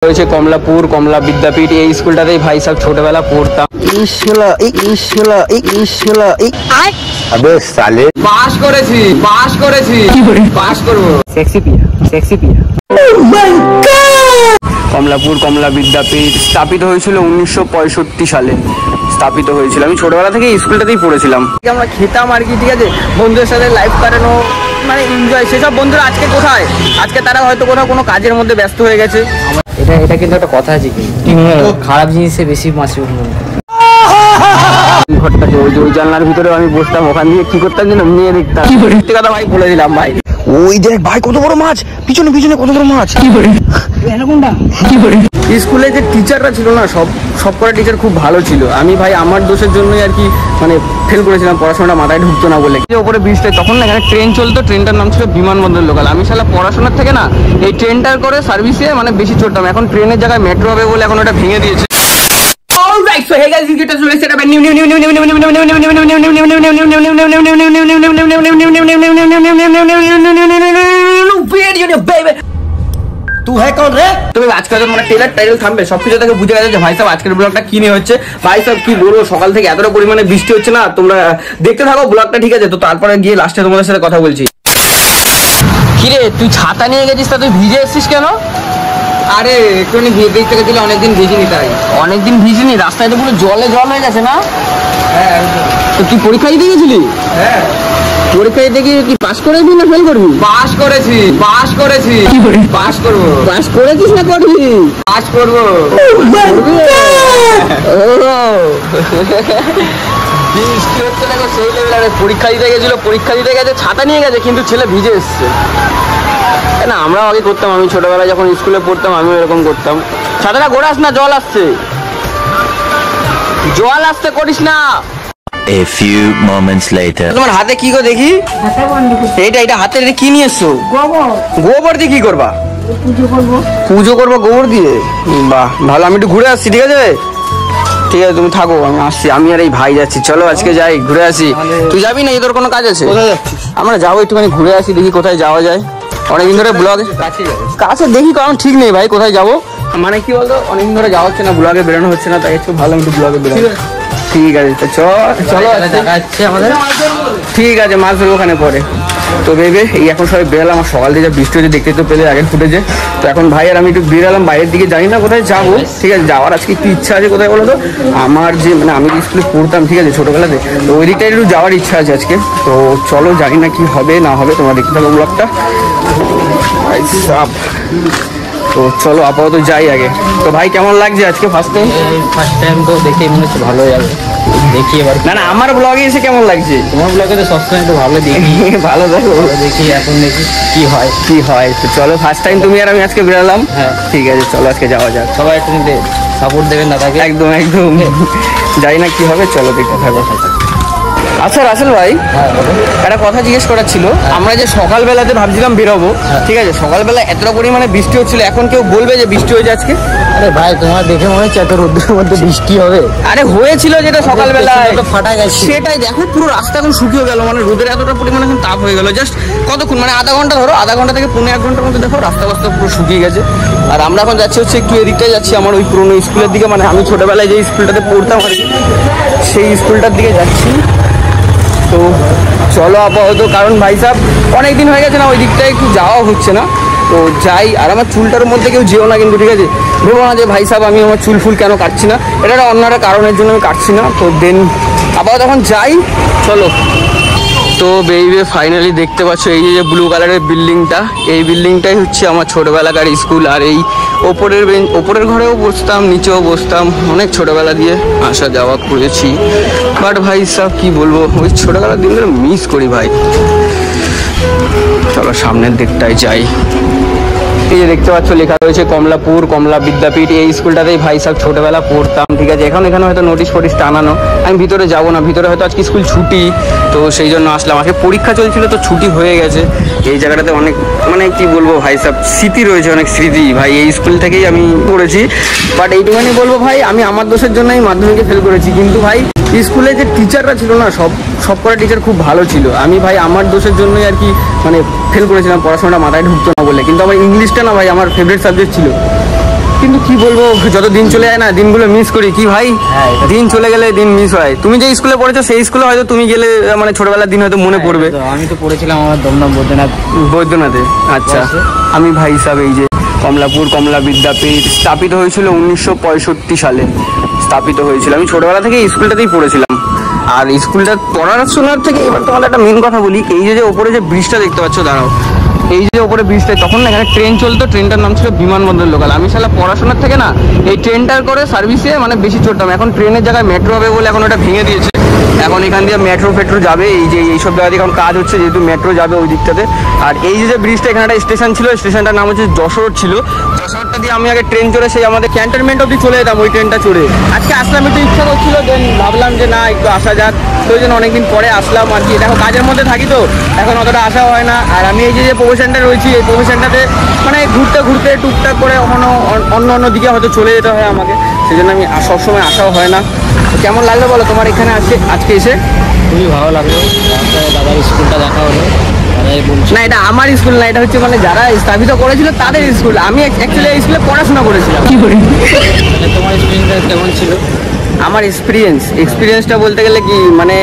রয়েছে কমলাপুর কমলা বিদ্যাপীঠ। এই স্কুলটাতেই ভাই সব ছোটবেলা পড়তাম। अबे साले পাস করেছি পাস করবো। সেক্সি পিয়া কমলাপুর কমলা বিদ্যাপীঠ স্থাপিত হয়েছিল 1965 সালে স্থাপিত হয়েছিল। আমি ছোটবেলা থেকে স্কুলটাতেই পড়েছিলাম। আমরা খেতাম আর কি, ঠিক আছে, বন্ধুদের সাথে লাইফ কাটানো, মানে এনজয়। সেসব বন্ধুরা আজকে কোথায়? আজকে তারা হয়তো কোথাও কোনো কাজের মধ্যে ব্যস্ত হয়ে গেছে। এটা কিন্তু একটা কথা আছে কি, খারাপ জিনিসে বেশি মাছি ঘরটাতে ওই জানলার ভিতরে আমি বসতাম, ওখান দিয়ে কি করতাম যেন নিয়ে দেখতাম। সত্যি কথা ভাই বলে দিলাম ভাই। ওই দেখ ভাই কত বড় মাছ, পিছনে কত বড় মাছ। স্কুলে যে টিচাররা ছিল না, সব কটা টিচার খুব ভালো ছিল। আমি ভাই আমার দোষের জন্যই আর কি মানে ফেল করেছিলাম, পড়াশোনাটা মাথায় ঢুকতো না বলে। ওপরে ব্রিজটায় তখন না এখানে ট্রেন চলতো, ট্রেনটার নাম ছিল বিমানবন্দর লোকাল। আমি শালা পড়াশোনার থেকে না এই ট্রেনটার করে সার্ভিসে মানে বেশি চড়তাম। এখন ট্রেনের জায়গায় মেট্রো হবে বলে এখন ওটা ভেঙে দিয়েছে। So hey guys, you get us set up a new baby. तू है कौन रे? তুমি আজকাল মানে টাইটেল থামবে সবকিছু থেকে বুঝে গেছে যে ভাই সাহেব আজকের ব্লগটা কি নিয়ে হচ্ছে। ভাই সাহেব কি বলবো, সকাল থেকে এতটা পরিমাণে বৃষ্টি হচ্ছে না, তোমরা দেখতে থাকো ব্লগটা, ঠিক আছে? তো তারপরে গিয়ে লাস্টে তোমাদের সাথে কথা বলছি। কিরে তুই ছাতা নিয়ে গেছিস, তা তুই ভিজে এসেছিস কেন? আরে একটুখানি ভিজে থেকে দিলে অনেকদিন ভিজিনি, তাই অনেকদিন ভিজিনি। রাস্তায় তো পুরো জল হয়ে গেছে না? হ্যাঁ। তো তুই পরীক্ষা দিতে গেছিলি? হ্যাঁ। পরীক্ষা দিতে গিয়ে কি পাস করবি না ফেল করবি? পাস করেছি পাস করবো। পাস করেছিস না করবি? পাস করবো। বৃষ্টি হচ্ছে না সেই লেভেল। পরীক্ষা দিতে গেছে ছাতা নিয়ে গেছে, কিন্তু ছেলে ভিজে এসছে না। আমরাও আগে করতাম, আমি ছোটবেলায় যখন স্কুলে পড়তাম আমিও এরকম করতাম। ছাতাটা ঘোরাস না, জল আসছে করিস না। A few moments later. তোমার হাতে কি গো দেখি? এইটা হাতে কি নিয়ে এসছো? গোবর দিয়ে কি করবা? পুজো করবো গোবর দিয়ে? বাহ ভালো, আমি একটু ঘুরে আসছি, ঠিক আছে? ঠিক আছে তুমি থাকো, আমি আসছি। আমি আর এই ভাই যাচ্ছি, চলো আজকে যাই ঘুরে আসি। তুই যাবি না? তোর কোনো কাজ আছে? আমরা যাবো একটুখানি ঘুরে আসি, দেখি কোথায় যাওয়া যায়। অনেকদিন ধরে ব্লগে কাছে দেখি, কারণ ঠিক নেই ভাই কোথায় যাবো। মানে কি বলতো, অনেকদিন ধরে যাওয়া হচ্ছে না, ব্লগে বেরোনো হচ্ছে না, তাই একটু ভালো একটু ব্লগে বেরোনো। ঠিক আছে তো চলো আমাদের। ঠিক আছে মাছ ধরবো ওখানে পরে। তো ভেবে এই এখন সবাই বেরালাম, আমার সকাল থেকে বৃষ্টি হচ্ছে দেখতে তো পেলে আগের ফুটেছে। তো এখন ভাই আর আমি একটু বেরালাম বাইরের দিকে, জানি না কোথায় যাবো। ঠিক আছে, যাওয়ার আজকে একটু ইচ্ছা আছে। কোথায় বলো তো, আমার যে মানে আমি স্কুলে পড়তাম, ঠিক আছে, ছোটবেলাতে, তো ওই দিকটায় একটু যাওয়ার ইচ্ছা আছে আজকে। তো চলো, জানি না কি হবে না হবে, তোমরা দেখতে থাকো ব্লগটা। তো চলো আপাতত যাই আগে। তো ভাই কেমন লাগছে আজকে ফার্স্ট টাইম? তো দেখে মনে হচ্ছে ভালো যাবে, দেখি এবার। না আমার ব্লগে এসে কেমন লাগছে? তোমার ব্লগে তো সবসময় তো ভালো দেখি। ভালো দেখি, এখন দেখি কি হয়। তো চলো ফার্স্ট টাইম তুমি আর আমি আজকে বেরোলাম। হ্যাঁ ঠিক আছে চলো আজকে যাওয়া যাক। সবাই একটু সাপোর্ট দেবেন দাদাকে। একদম জানি না কি হবে, চলো দেখতে থাকো। আচ্ছা রাসেল ভাই, একটা কথা জিজ্ঞেস করার ছিল। আমরা যে সকালবেলাতে ভাবছিলাম বেরোবো, ঠিক আছে, সকালবেলা এতটা পরিমাণে বৃষ্টি হচ্ছিল, এখন কেউ বলবে যে বৃষ্টি হয়েছে আজকে? আরে ভাই তোমার দেখে মনে হচ্ছে এত রোদ্রের মধ্যে বৃষ্টি হবে? আরে হয়েছিল যেটা সকালবেলায় ফাটা গেছে, সেটাই দেখো পুরো রাস্তা এখন শুকিয়ে গেল। মানে রোদের এতটা পরিমাণে এখন তাপ হয়ে গেল, জাস্ট কতক্ষণ মানে আধা ঘন্টা ধরো, আধা ঘন্টা থেকে 1.5 ঘন্টার মধ্যে দেখো রাস্তা পুরো শুকিয়ে গেছে। আর আমরা এখন যাচ্ছি হচ্ছে একটু এদিকটাই যাচ্ছি, আমার ওই পুরোনো স্কুলের দিকে, মানে আমি ছোটবেলায় যে স্কুলটাতে পড়তাম আর কি, সেই স্কুলটার দিকে যাচ্ছি। তো চলো আপাতত, কারণ ভাই সাহেব অনেকদিন হয়ে গেছে না ওই দিকটায় একটু যাওয়া হচ্ছে না। তো যাই। আর আমার চুলটার মধ্যে কেউ যেও না কিন্তু, ঠিক আছে? ভেবো না যে ভাই সাহেব আমি আমার চুল ফুল কেন কাটছি না, এটা একটা অন্য একটা কারণের জন্য আমি কাটছি না। তো দেন আপাতত এখন যাই, চলো। তো বেইবে ফাইনালি দেখতে পাচ্ছ এই যে ব্লু কালারের বিল্ডিংটা, এই বিল্ডিংটাই হচ্ছে আমার ছোটোবেলাকার স্কুল। আর এই ওপরের ঘরেও বসতাম, নিচেও বসতাম, অনেক ছোটোবেলা দিয়ে আসা যাওয়া করেছি। বাট ভাই সাহেব কি বলবো, ওই ছোটোবেলার দিনগুলো মিস করি ভাই। চলো সামনের দিকটায় যাই। এই যে দেখতে পাচ্ছ লেখা রয়েছে কমলাপুর কমলা বিদ্যাপীঠ। এই স্কুলটাতেই ভাই সাহেব ছোটবেলা পড়তাম, ঠিক আছে? এখানে হয়তো নোটিশ ফোটিশ টানানো, আমি ভিতরে যাবো না, ভিতরে হয়তো আজকে স্কুল ছুটি, তো সেই জন্য আসলাম। আজকে পরীক্ষা চলছিল তো ছুটি হয়ে গেছে। এই জায়গাটাতে অনেক মানে কি বলবো ভাই সাহেব, স্মৃতি রয়েছে, অনেক স্মৃতি ভাই। এই স্কুল থেকেই আমি পড়েছি। বাট এইটুখানি বলবো ভাই, আমি আমার দোষের জন্যই মাধ্যমিকে ফেল করেছি, কিন্তু ভাই স্কুলে যে টিচাররা ছিল না, সব কটা টিচার খুব ভালো ছিল। আমি ভাই আমার দোষের জন্যই আর কি মানে ফেল করেছিলাম, পড়াশোনাটা মাথায় ঢুকতো না বলে। কিন্তু আমার ইংলিশটা না ভাই আমার ফেভারিট সাবজেক্ট ছিল। কিন্তু কি বলবো, যত দিন চলে যায় না দিনগুলো মিস করি কি ভাই। হ্যাঁ, এটা দিন চলে গেলে দিন মিস হয়। তুমি যে স্কুলে পড়েছো সেই স্কুলে হয়তো তুমি গেলে মানে ছোটবেলার দিন হয়তো মনে পড়বে। আমি তো পড়েছিলাম আমার দমদম বৈদ্যনাথে। আচ্ছা, বয়সে? আমি ভাই হিসাবে এই যে কমলাপুর কমলা বিদ্যাপীঠ স্থাপিত হয়েছিল 1965 সালে স্থাপিত হয়েছিল। আমি ছোটবেলা থেকে স্কুলটাতেই পড়েছিলাম। আর স্কুলটা পড়াশোনার থেকে এবার তোমাদের একটা মেন কথা বলি, এই যে ওপরে যে ব্রিজটা দেখতে পাচ্ছ, দাঁড়াও, এই যে ওপরে ব্রিজটা, তখন না এখানে ট্রেন চলতো, ট্রেনটার নাম ছিল বিমানবন্দর লোকাল। আমি শালা পড়াশোনার থেকে না এই ট্রেনটার করে সার্ভিসে মানে বেশি চড়তাম। এখন ট্রেনের জায়গায় মেট্রো হবে বলে এখন ওটা ভেঙে দিয়েছে। এখন এখান দিয়ে মেট্রো ফেট্রো যাবে, এই যে এইসব জায়গা দিয়ে এখন কাজ হচ্ছে, যেহেতু মেট্রো যাবে ওই দিকটাতে। আর এই যে ব্রিজটা, এখানে একটা স্টেশন ছিল, স্টেশনটার নাম হচ্ছে যশোর ছিল। যশোরটা দিয়ে আমি আগে ট্রেন চড়ে সেই আমাদের ক্যান্টনমেন্ট অব্দি চলে যেতাম ওই ট্রেনটা চড়ে। আজকে আসলাম, একটু ইচ্ছা করছিল, দেন ভাবলাম যে না একটু আসা যাক, তো ওই জন্য অনেকদিন পরে আসলাম আর কি। দেখো কাজের মধ্যে থাকি তো এখন অতটা আসা হয় না। আর আমি এই যে প্রফেশনটা রয়েছি, এই প্রফেশনটাতে মানে ঘুরতে ঘুরতে টুকটাক করে অন্য দিকে হয়তো চলে যেতে হয় আমাকে, সেই জন্য আমি সবসময় আসাও হয় না। কেমন লাগলো বলো তোমার এখানে আজকে এসে? খুবই ভালো লাগলো, দাদার স্কুলটা দেখা হলো। দাদাই বলছে না এটা আমার স্কুল না, এটা হচ্ছে মানে যারা স্থাপিত করেছিল তাদের স্কুল। আমি অ্যাকচুয়ালি এই স্কুলে পড়াশোনা করেছিলাম। তাহলে তোমার স্কুলটা কেমন ছিল? আমার এক্সপিরিয়েন্সটা বলতে গেলে কি মানে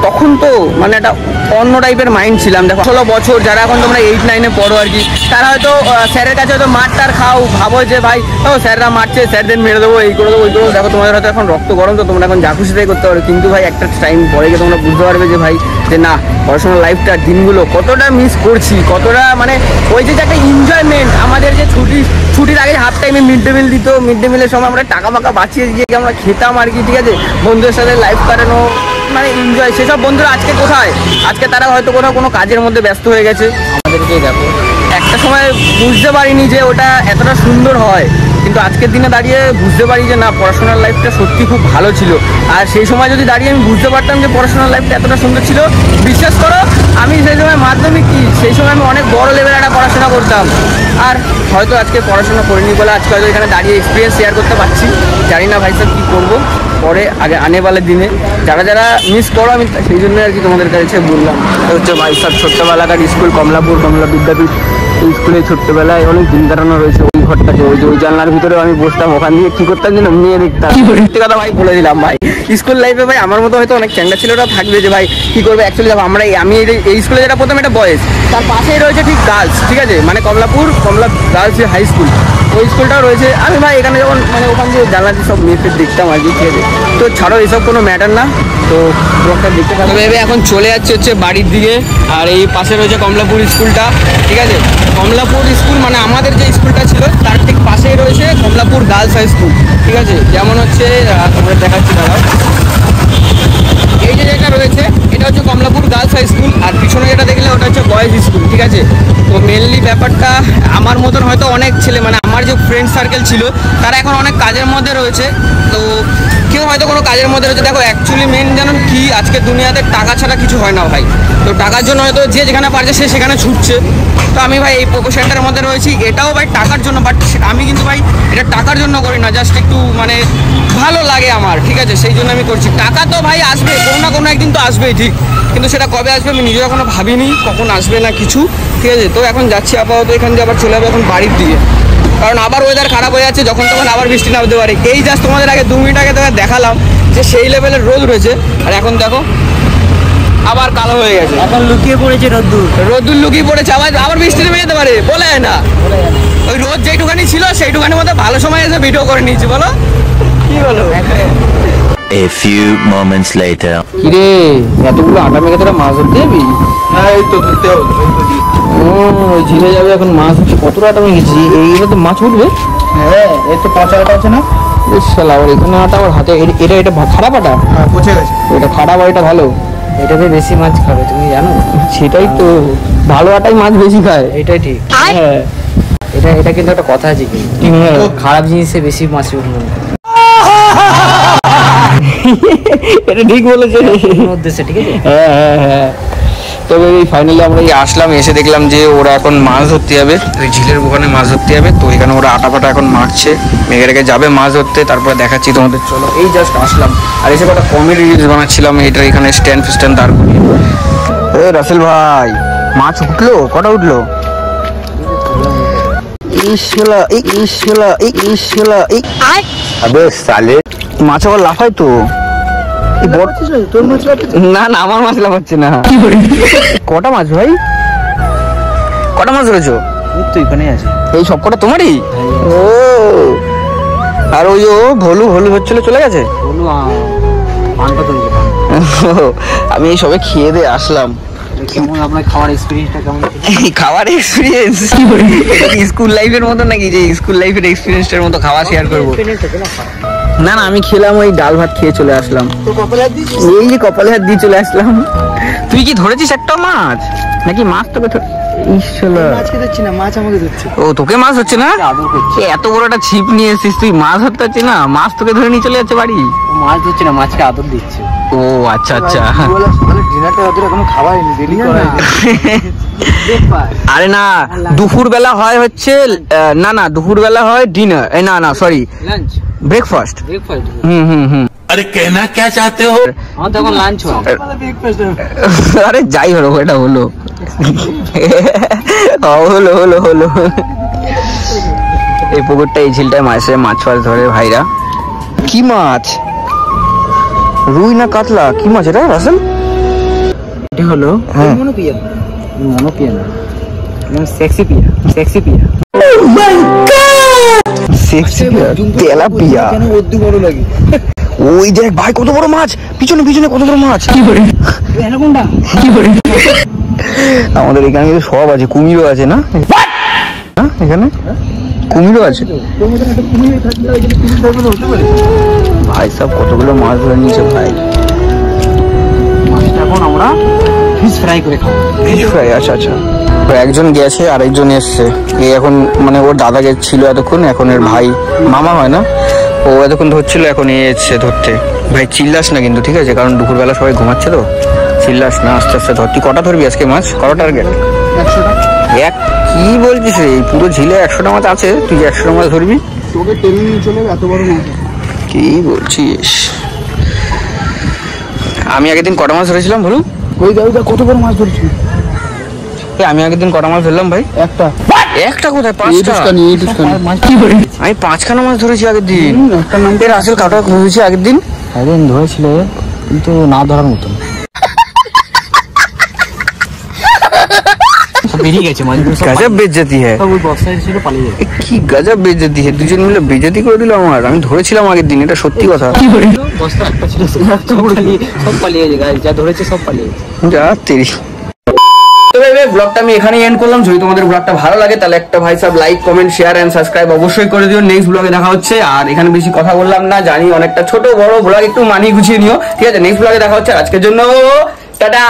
তখন তো মানে একটা অন্য টাইপের মাইন্ড ছিলাম। দেখো 16 বছর যারা এখন তোমরা 8-9-এ পড়ো আর কি, তারা হয়তো স্যারের কাছে হয়তো মারটার খাও, ভাবো যে ভাই ও স্যাররা মারছে, স্যারদের মেরে দেবো, এই করে দেবো ওই করে। দেখো তোমাদের হয়তো এখন রক্ত গরম, তো তোমরা এখন যা খুশি তাই করতে পারো। কিন্তু ভাই একটা টাইম পরে গিয়ে তোমরা বুঝতে পারবে যে ভাই যে না, পড়াশোনার লাইফটা দিনগুলো কতটা মিস করছি, কতটা মানে ওই যে একটা এনজয়মেন্ট। আমাদের যে ছুটির আগে হাফ টাইমে মিড ডে মিল দিত, মিড ডে মিলের সময় আমরা টাকা ফাকা বাঁচিয়ে গিয়ে আমরা খেতাম আর কি, ঠিক আছে, বন্ধুদের সাথে লাইফ কাটানো মানে এনজয়। সেসব বন্ধুরা আজকে কোথায়? আজকে তারা হয়তো কোনো কাজের মধ্যে ব্যস্ত হয়ে গেছে। আমাদেরকেই দেখো, একটা সময় বুঝতে পারিনি যে ওটা এতটা সুন্দর হয়, কিন্তু আজকের দিনে দাঁড়িয়ে বুঝতে পারি যে না, পড়াশোনার লাইফটা সত্যি খুব ভালো ছিল। আর সেই সময় যদি দাঁড়িয়ে আমি বুঝতে পারতাম যে পড়াশোনার লাইফটা এতটা সুন্দর ছিল, বিশ্বাস করো আমি সেই সময় মাধ্যমিক কি সেই সময় আমি অনেক বড় লেভেলে একটা পড়াশোনা করতাম। আর হয়তো আজকে পড়াশোনা করিনি বলে আজকে হয়তো এখানে দাঁড়িয়ে এক্সপিরিয়েন্স শেয়ার করতে পারছি। জানি না ভাই স্যার কী করবো পরে আনেবালের দিনে, যারা মিস করো আমি সেই জন্য আর কি তোমাদের কাছে বললাম। এটা হচ্ছে ভাই স্যার ছোট্টবেলাকার স্কুল কমলাপুর কমলা বিদ্যাপীঠ। এই স্কুলে ছোট্টবেলায় অনেক দিন কাটানো রয়েছে। ওই ঘরটাতে ওই জানলার ভিতরে আমি বসতাম, ওখান দিয়ে কি করতাম যেন মেয়ে দেখতাম। সত্যি কথা ভাই বলে দিলাম ভাই, স্কুল লাইফে ভাই আমার মতো হয়তো অনেক চ্যাংড়া ছেলেরা থাকবে যে ভাই কি করবে। অ্যাকচুয়ালি আমি এই স্কুলে যেটা প্রথম এটা বয়েজ, তার পাশেই রয়েছে ঠিক গার্লস, ঠিক আছে, মানে কমলা গার্লস হাই স্কুল, ওই স্কুলটাও রয়েছে। আমি ভাই এখানে যখন মানে ওখান দিয়ে জানলা দিয়ে সব মেয়ে দেখতাম আর কি, ঠিক আছে। তো ছাড়ো এসব কোনো ম্যাটার না, তো ব্লগটা দেখতে থাকবে। ভেবে এখন চলে যাচ্ছে হচ্ছে বাড়ির দিকে। আর এই পাশে রয়েছে কমলাপুর স্কুলটা, ঠিক আছে। কমলাপুর স্কুল মানে আমাদের যে স্কুলটা ছিল তার ঠিক পাশেই রয়েছে কমলাপুর গার্লস হাই স্কুল, ঠিক আছে। যেমন হচ্ছে তোমরা দেখাচ্ছি দাঁড়াও, এই যে যেটা রয়েছে এটা হচ্ছে কমলাপুর গার্লস হাই স্কুল, আর পিছনে যেটা দেখলে ওটা হচ্ছে বয়েজ স্কুল, ঠিক আছে। তো মেনলি ব্যাপারটা আমার মতন হয়তো অনেক ছেলে মানে আমার যে ফ্রেন্ড সার্কেল ছিল তারা এখন অনেক কাজের মধ্যে রয়েছে। তো কেউ হয়তো কোনো কাজের মধ্যে রয়েছে। দেখো অ্যাকচুয়ালি মেন জানেন কি, আজকের দুনিয়াতে টাকা ছাড়া কিছু হয় না ভাই। তো টাকার জন্য হয়তো যে যেখানে পারছে সে সেখানে ছুটছে। তো আমি ভাই এই প্রফেশনটার মধ্যে রয়েছি, এটাও ভাই টাকার জন্য, বাট আমি কিন্তু ভাই এটা টাকার জন্য করি না, জাস্ট একটু মানে ভালো লাগে আমার, ঠিক আছে, সেই জন্য আমি করছি। টাকা তো ভাই আসবে, কোনো না কোনো একদিন তো আসবেই, ঠিক, কিন্তু সেটা কবে আসবে আমি নিজে এখনো ভাবিনি, কখন আসবে না কিছু, ঠিক আছে। তো এখন যাচ্ছি আপাতত, এখান দিয়ে আবার চলে যাবো এখন বাড়ির দিকে, কারণ আবার ওয়েদার খারাপ হয়ে যাচ্ছে, যখন তখন আবার বৃষ্টি নামতে পারে। এই জাস্ট তোমাদের আগে 2 মিনিট আগে তোমাদের দেখালাম যে সেই লেভেলের রোদ রয়েছে, আর এখন দেখো আবার কালো হয়ে গেছে, এখন লুকিয়ে পড়েছে রোদ্দুর লুকিয়ে পড়েছে, আবার বৃষ্টি নেমে যেতে পারে, বলে না। ওই রোদ যেটুখানি ছিল সেইটুখানির মধ্যে ভালো সময় এসে ভিডিও করে নিয়েছি, বলো কি বলো। A few moments later. কিরে এতগুলো আটা মেখে তোরা মাছ ধরতে যাবি? হ্যাঁ এই তো ধরতে হবে। ওই ঝিলে যাবে এখন মাছ হচ্ছে, কতটা আটা মেখেছি, এইগুলো তো মাছ উঠবে। হ্যাঁ এই তো 5 আটা আছে না? শালা আবার এখানে আটা আমার হাতে, এটা খারাপ আটা, হ্যাঁ পচে গেছে। এটা খারাপ আর এটা ভালো, এটাতে বেশি মাছ খাবে তুমি জানো। সেটাই তো, ভালো আটাই মাছ বেশি খায়। এটাই ঠিক। হ্যাঁ এটা কিন্তু একটা কথা আছে কি, হ্যাঁ। খারাপ জিনিসে বেশি মাছ উঠবে এটা ঠিক বলেছে উদ্দেশ্যে, ঠিক আছে। হ্যাঁ হ্যাঁ হ্যাঁ। তবে এই ফাইনালি আমরা এই আসলাম, এসে দেখলাম যে ওরা এখন মাছ ধরতে যাবে, ওই ঝিলের ওখানে মাছ ধরতে যাবে। তো এখানে ওরা আটা ফাটা এখন মারছে, মেঘে রেখে যাবে মাছ ধরতে, তারপরে দেখাচ্ছি তোমাদের। চলো, এই জাস্ট আসলাম আর এসে কটা কমেডি রিলস বানাচ্ছিলাম, এটা এখানে স্ট্যান্ড ফিস্ট্যান্ড দাঁড় করিয়ে। রাসেল ভাই মাছ উঠলো, কটা উঠলো? আবে সালে মাছ আবার লাফায় তো। না না আমার মাছ লাফাচ্ছে না। কটা মাছ ভাই, কটা মাছ ধরেছো? তো এখানে আছে, এই সব কটা তোমারই? ও আর ওই ও ভলু ভলু হচ্ছিল চলে গেছে। বলু পানটা তুলছে। আমি এই সবে খেয়ে দিয়ে আসলাম। কেমন আপনার খাওয়ার এক্সপিরিয়েন্সটা কেমন ছিল? খাওয়ার এক্সপিরিয়েন্স স্কুল লাইফের মতো নাকি যে স্কুল লাইফের এক্সপিরিয়েন্সটার মতো খাওয়া শেয়ার করবো? না না আমি খেলাম ওই ডাল ভাত খেয়ে চলে আসলাম। এই যে কপালে হাত দিয়ে চলে আসলাম। তুই কি ধরেছিস একটা মাছ নাকি? মাছ তোকে ও তোকে মাছ হচ্ছে না? এত বড় একটা ছিপ নিয়ে এসেছিস তুই, মাছ ধরতে হচ্ছে না? মাছ তোকে ধরে নিয়ে চলে যাচ্ছে বাড়ি। মাছ ধরছে না, মাছকে আদর দিচ্ছে। ও আচ্ছা আচ্ছা। আরে না দুপুর বেলা হয় হচ্ছে, না না দুপুর বেলা হয় ডিনার, না না সরি লাঞ্চ ব্রেকফাস্ট। ব্রেকফাস্ট। হুম अरे कहना क्या चाहते हो? আমার তখন লাঞ্চ হয়। আরে যাই হলো এটা হলো হলো হলো হলো। এই পুকুরটা এই ঝিলটায় মাছ ফাছ ধরে ভাইরা। কি মাছ? রুই না কাতলা? কি মাছ এটা রাসেল? এটা হলো মনোপিয়া। মনোপিয়া না, সেক্সি পিয়া। সেক্সি পিয়া। সেক্সি পিয়া, তেলাপিয়া। ওই দেখ ভাই কত বড় মাছ, পিছনে পিছনে কত বড় মাছ। আমাদের এখানে কিন্তু সব আছে, কুমিরও আছে না? এখানে কুমিরও আছে ভাই। সব কতগুলো মাছ ধরে নিয়েছে ভাই। মাছটা এখন আমরা ফিশ ফ্রাই করে খাবো। ফিশ ফ্রাই, আচ্ছা আচ্ছা। একজন গেছে আর একজন এসছে। এই এখন মানে ওর দাদা ছিল এতক্ষণ, এখন এর ভাই মামা হয় না, ও এতক্ষণ ধরছিল, এখন এ এসছে ধরতে। ভাই চিল্লাস না কিন্তু, ঠিক আছে? কারণ দুপুরবেলা সবাই ঘুমাচ্ছে তো, চিল্লাস না, আস্তে আস্তে ধর। তুই কটা ধরবি আজকে মাছ? কটা টার্গেট? 100টা। এক কি বলছিস রে? এই পুরো ঝিলে 100টা মাছ আছে, তুই 100টা মাছ ধরবি? তোকে টেনে নিয়ে চলে এত বড় মাছ। কি বলছিস? আমি আগের দিন কটা মাছ ধরেছিলাম বলুন? ওই দাদা কত বড় মাছ ধরছি। আমি আগের দিন কটা মাছ ধরলাম ভাই? একটা। একটা কোথায়? 5টা। আমি 5খানা মাছ ধরেছি আগের দিন। একটা নাম এর আসল কাটা ধরেছি আগের দিন। একদিন ধরেছিল কিন্তু না ধরার মতন বেরিয়ে গেছে মাছ। গজব বেজ্জতি হ্যাঁ। ওই বক্সাইড ছিল, পালিয়ে গেছে। কি গজব বেজ্জতি হ্যাঁ, দুজন মিলে বেজ্জতি করে দিল আমার। আমি ধরেছিলাম আগের দিন, এটা সত্যি কথা। বস্তা একটা ছিল, সব পালিয়ে গেছে। যা ধরেছে সব পালিয়ে গেছে। যা তেরি। তো ভাই ব্লগটা আমি এখানেই এন্ড করলাম। যদি তোমাদের ব্লগটা ভালো লাগে তাহলে একটা ভাই সব like comment share and subscribe অবশ্যই করে দিও। নেক্সট ব্লগে দেখা হচ্ছে। আর এখানে বেশি কথা বললাম না, জানি অনেকটা ছোট বড় ব্লগ, একটু মানিয়ে গুছিয়ে নিও, ঠিক আছে? নেক্সট ব্লগে দেখা হচ্ছে। আজকের জন্য টাটা।